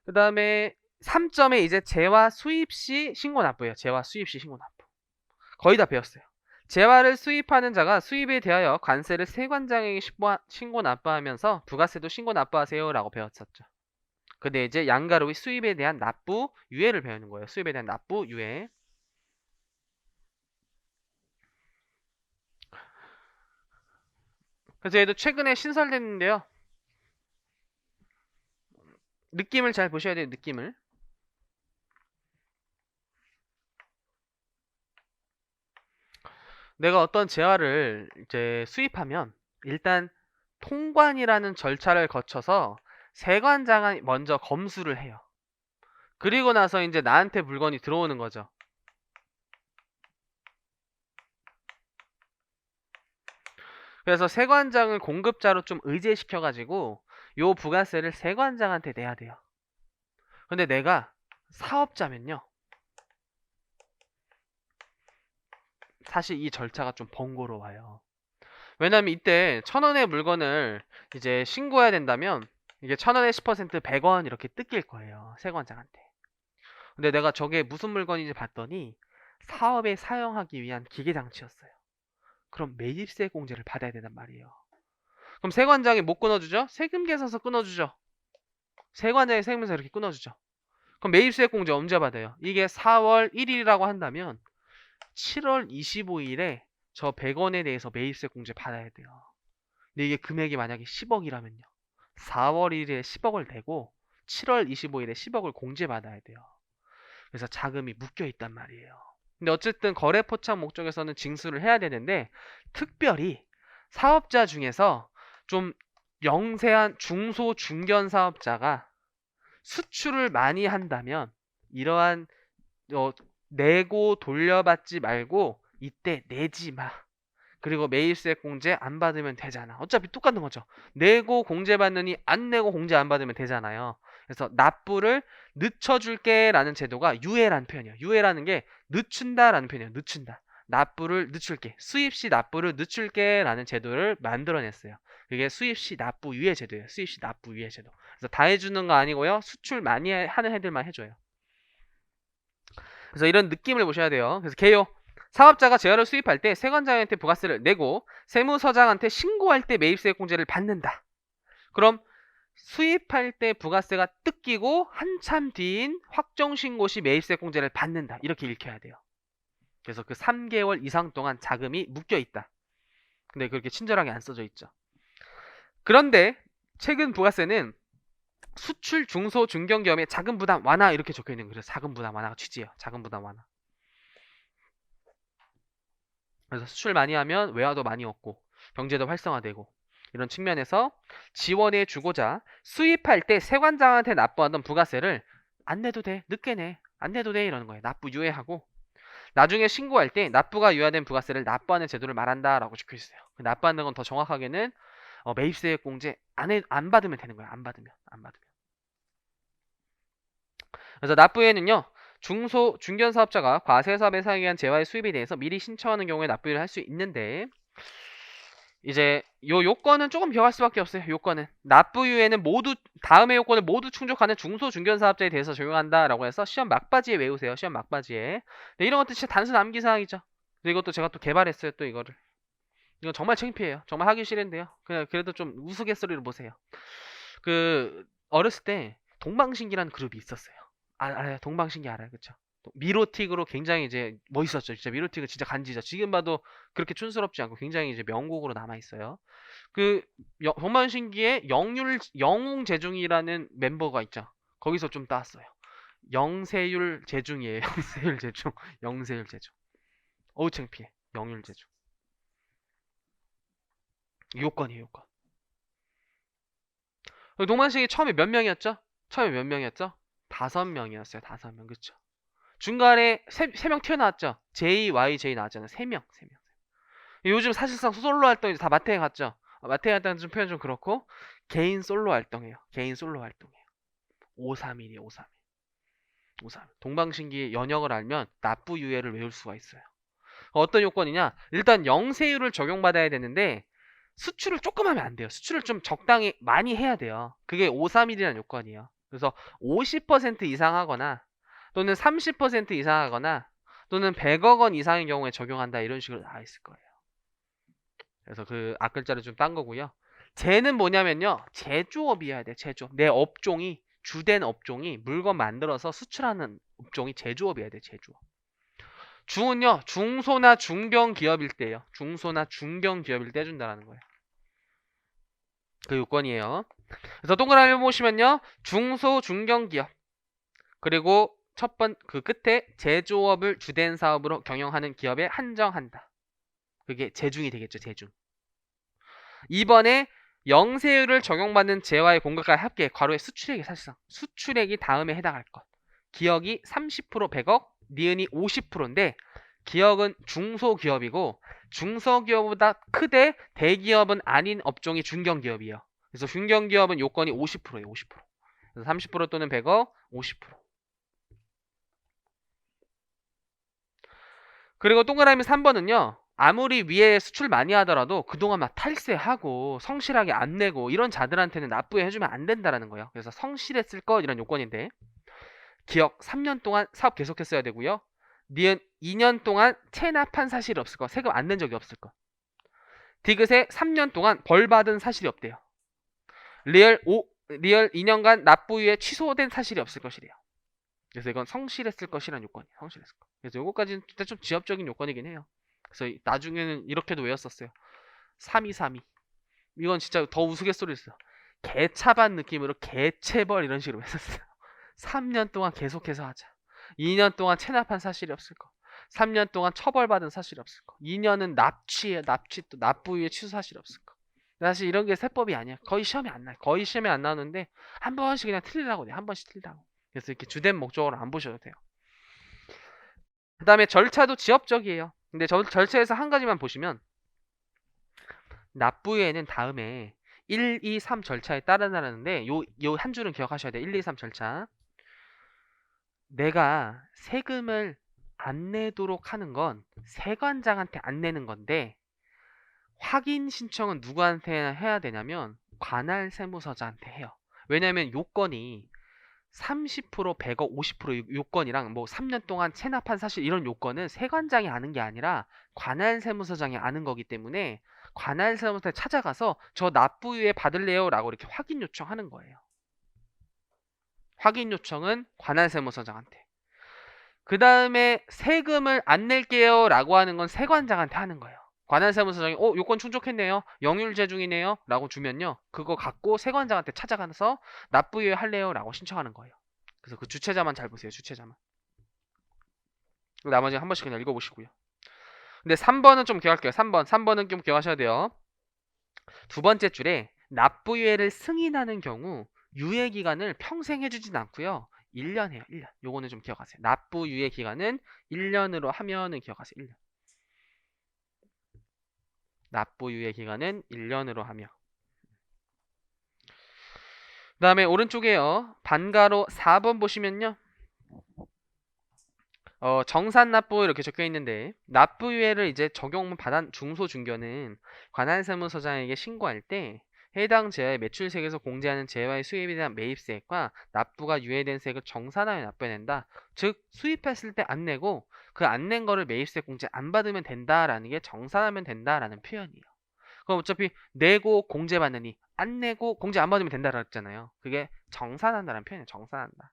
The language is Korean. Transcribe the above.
그 다음에 3점에 이제 재화 수입 시 신고 납부예요. 재화 수입 시 신고 납부. 거의 다 배웠어요. 재화를 수입하는 자가 수입에 대하여 관세를 세관장에게 신고 납부하면서 부가세도 신고 납부하세요 라고 배웠었죠. 근데 이제 양가로의 수입에 대한 납부 유예를 배우는 거예요. 수입에 대한 납부 유예. 그래서 얘도 최근에 신설됐는데요. 느낌을 잘 보셔야 돼요. 느낌을. 내가 어떤 재화를 이제 수입하면 일단 통관이라는 절차를 거쳐서 세관장이 먼저 검수를 해요. 그리고 나서 이제 나한테 물건이 들어오는 거죠. 그래서 세관장을 공급자로 좀 의제시켜가지고 요 부가세를 세관장한테 내야 돼요. 근데 내가 사업자면요. 사실 이 절차가 좀 번거로워요. 왜냐면 이때 1,000원의 물건을 이제 신고해야 된다면 이게 1,000원에 10% 100원 이렇게 뜯길 거예요. 세관장한테. 근데 내가 저게 무슨 물건인지 봤더니 사업에 사용하기 위한 기계장치였어요. 그럼 매입세 공제를 받아야 된단 말이에요. 그럼 세관장이 못 끊어주죠? 세금계산서 끊어주죠. 세관장이 세금계산서 이렇게 끊어주죠. 그럼 매입세 공제 언제 받아요? 이게 4월 1일이라고 한다면 7월 25일에 저 100원에 대해서 매입세 공제 받아야 돼요. 근데 이게 금액이 만약에 10억이라면요. 4월 1일에 10억을 대고 7월 25일에 10억을 공제받아야 돼요. 그래서 자금이 묶여 있단 말이에요. 근데 어쨌든 거래 포착 목적에서는 징수를 해야 되는데 특별히 사업자 중에서 좀 영세한 중소 중견 사업자가 수출을 많이 한다면 이러한 내고 돌려받지 말고 이때 내지 마. 그리고 매입세 공제 안 받으면 되잖아. 어차피 똑같은 거죠. 내고 공제 받느니 안 내고 공제 안 받으면 되잖아요. 그래서 납부를 늦춰줄게 라는 제도가 유예라는 표현이에요. 유예라는 게 늦춘다 라는 표현이에요. 늦춘다. 납부를 늦출게. 수입시 납부를 늦출게 라는 제도를 만들어냈어요. 그게 수입시 납부 유예 제도예요. 수입시 납부 유예 제도. 그래서 다 해주는 거 아니고요. 수출 많이 하는 애들만 해줘요. 그래서 이런 느낌을 보셔야 돼요. 그래서 개요. 사업자가 재화를 수입할 때 세관장한테 부가세를 내고 세무서장한테 신고할 때 매입세 공제를 받는다. 그럼 수입할 때 부가세가 뜯기고 한참 뒤인 확정신고 시 매입세 공제를 받는다. 이렇게 읽혀야 돼요. 그래서 그 3개월 이상 동안 자금이 묶여 있다. 근데 그렇게 친절하게 안 써져 있죠. 그런데 최근 부가세는 수출 중소 중견기업의 자금 부담 완화 이렇게 적혀 있는 거예요. 자금 부담 완화가 취지예요. 자금 부담 완화. 그래서 수출 많이 하면 외화도 많이 얻고 경제도 활성화되고 이런 측면에서 지원해 주고자 수입할 때 세관장한테 납부하던 부가세를 안 내도 돼, 늦게 내, 안 내도 돼 이러는 거예요. 납부 유예하고 나중에 신고할 때 납부가 유예된 부가세를 납부하는 제도를 말한다라고 적혀 있어요. 납부하는 건 더 정확하게는 매입세 공제 안 받으면 되는 거예요. 안 받으면. 그래서 납부에는요. 중소 중견 사업자가 과세 사업에 사용에 의한 재화의 수입에 대해서 미리 신청하는 경우에 납부를 할 수 있는데 이제 요 요건은 조금 배워할 수밖에 없어요. 요건은 납부유예는 모두 다음의 요건을 모두 충족하는 중소 중견 사업자에 대해서 적용한다라고 해서 시험 막바지에 외우세요. 시험 막바지에. 네, 이런 것도 진짜 단순 암기 사항이죠. 이것도 제가 또 개발했어요. 또 이거를. 이건 정말 창피해요. 정말 하기 싫은데요. 그냥 그래도 좀 우스갯소리로 보세요. 그 어렸을 때 동방신기라는 그룹이 있었어요. 알아요? 동방신기 알아요, 그쵸? 미로틱으로 굉장히 이제 멋있었죠. 진짜 미로틱은 진짜 간지죠. 지금 봐도 그렇게 촌스럽지 않고 굉장히 이제 명곡으로 남아 있어요. 그 동방신기의 영웅 재중이라는 멤버가 있죠. 거기서 좀 따왔어요. 영세율 재중이에요. 영세율 재중, 영세율 재중. 어우 창피해. 영율 재중. 요건이에요, 요건. 동방신기 처음에 몇 명이었죠? 처음에 몇 명이었죠? 5명이었어요. 5명. 그쵸? 중간에 3명 튀어나왔죠. JYJ 나왔잖아요. 3명. 요즘 사실상 솔로 활동이 다 마태에 갔죠. 마태에 갔다는 좀 표현 좀 그렇고 개인 솔로 활동해요. 개인 솔로 활동해요. 531이에요. 531. 531. 동방신기의 연역을 알면 납부 유예를 외울 수가 있어요. 어떤 요건이냐? 일단 영세율을 적용받아야 되는데 수출을 조금 하면 안 돼요. 수출을 좀 적당히 많이 해야 돼요. 그게 531이라는 요건이에요. 그래서 50% 이상 하거나 또는 30% 이상 하거나 또는 100억 원 이상의 경우에 적용한다 이런 식으로 나와 있을 거예요. 그래서 그 앞글자를 좀 딴 거고요. 쟤는 뭐냐면요. 제조업이어야 돼. 제조업. 내 업종이 주된 업종이 물건 만들어서 수출하는 업종이 제조업이어야 돼. 제조업. 중은요. 중소나 중견 기업일 때예요. 중소나 중견 기업일 때 해준다라는 거예요. 그 요건이에요. 그래서 동그라미 보시면요. 중소 중견 기업 그리고 그 끝에 제조업을 주된 사업으로 경영하는 기업에 한정한다. 그게 제중이 되겠죠. 제중. 2번에 영세율을 적용받는 재화의 공급과 합계 괄호의 수출액이 사실상 수출액이 다음에 해당할 것. 기억이 30% 100억, 니은이 50%인데 기억은 중소기업이고 중소기업보다 크되 대기업은 아닌 업종이 중견기업이에요. 그래서 중견기업은 요건이 50%예요. 50%. 그래서 30% 또는 100억, 50%. 그리고 동그라미 3번은요. 아무리 위에 수출 많이 하더라도 그동안 막 탈세하고 성실하게 안 내고 이런 자들한테는 납부해 해주면 안 된다라는 거예요. 그래서 성실했을 것 이런 요건인데 기억 3년 동안 사업 계속했어야 되고요. 니은 2년 동안 체납한 사실이 없을 것. 세금 안 낸 적이 없을 것. 디귿에 3년 동안 벌 받은 사실이 없대요. 리얼 2년간 납부유예 취소된 사실이 없을 것이래요. 그래서 이건 성실했을 것이라는 요건이에요. 성실했을 것. 그래서 요거까지는 진짜 좀 지엽적인 요건이긴 해요. 그래서 나중에는 이렇게도 외웠었어요. 3232. 이건 진짜 더 우스갯소리였어요. 개차반 느낌으로 개체벌 이런 식으로 외웠었어요. 3년 동안 계속해서 하자. 2년 동안 체납한 사실이 없을 거. 3년 동안 처벌받은 사실이 없을 거. 2년은 납치 또 납부유예 취소 사실이 없을 거. 사실 이런 게 세법이 아니야. 거의 시험에 안 나요. 거의 시험에 안 나오는데 한 번씩 그냥 틀리라고 돼요. 한 번씩 틀리라고. 그래서 이렇게 주된 목적으로 안 보셔도 돼요. 그 다음에 절차도 지엽적이에요. 근데 절차에서 한 가지만 보시면 납부유예는 다음에 1, 2, 3 절차에 따르는데 요 한 줄은 기억하셔야 돼요. 1, 2, 3 절차. 내가 세금을 안 내도록 하는 건 세관장한테 안 내는 건데 확인 신청은 누구한테 해야 되냐면 관할 세무서장한테 해요. 왜냐면 요건이 30%, 100억, 50% 요건이랑 뭐 3년 동안 체납한 사실 이런 요건은 세관장이 아는 게 아니라 관할 세무서장이 아는 거기 때문에 관할 세무서장에 찾아가서 저 납부유예 받을래요? 라고 이렇게 확인 요청하는 거예요. 확인 요청은 관할 세무서장한테. 그 다음에 세금을 안 낼게요 라고 하는 건 세관장한테 하는 거예요. 관할세무서장이 요건 충족했네요. 영율제 중이네요. 라고 주면요. 그거 갖고 세관장한테 찾아가서 납부유예 할래요 라고 신청하는 거예요. 그래서 그 주체자만 잘 보세요. 주체자만. 나머지 한 번씩 그냥 읽어보시고요. 근데 3번은 좀 기억할게요. 3번은 좀 기억하셔야 돼요. 두 번째 줄에 납부유예를 승인하는 경우 유예기간을 평생 해주진 않고요. 1년 해요. 1년. 요거는 좀 기억하세요. 납부유예 기간은 1년으로 하면은 기억하세요. 1년. 납부유예 기간은 1년으로 하며. 그 다음에 오른쪽에요. 반가로 4번 보시면요. 정산납부 이렇게 적혀 있는데 납부유예를 이제 적용 받은 중소중견은 관할세무서장에게 신고할 때 해당 재화의 매출세액에서 공제하는 재화의 수입에 대한 매입세액과 납부가 유예된 세액을 정산하여 납부해낸다. 즉 수입했을 때 안 내고 그 안 낸 거를 매입세 공제 안 받으면 된다라는 게 정산하면 된다라는 표현이에요. 그럼 어차피 내고 공제받느니 안 내고 공제 안 받으면 된다라고 했잖아요. 그게 정산한다라는 표현이에요. 정산한다.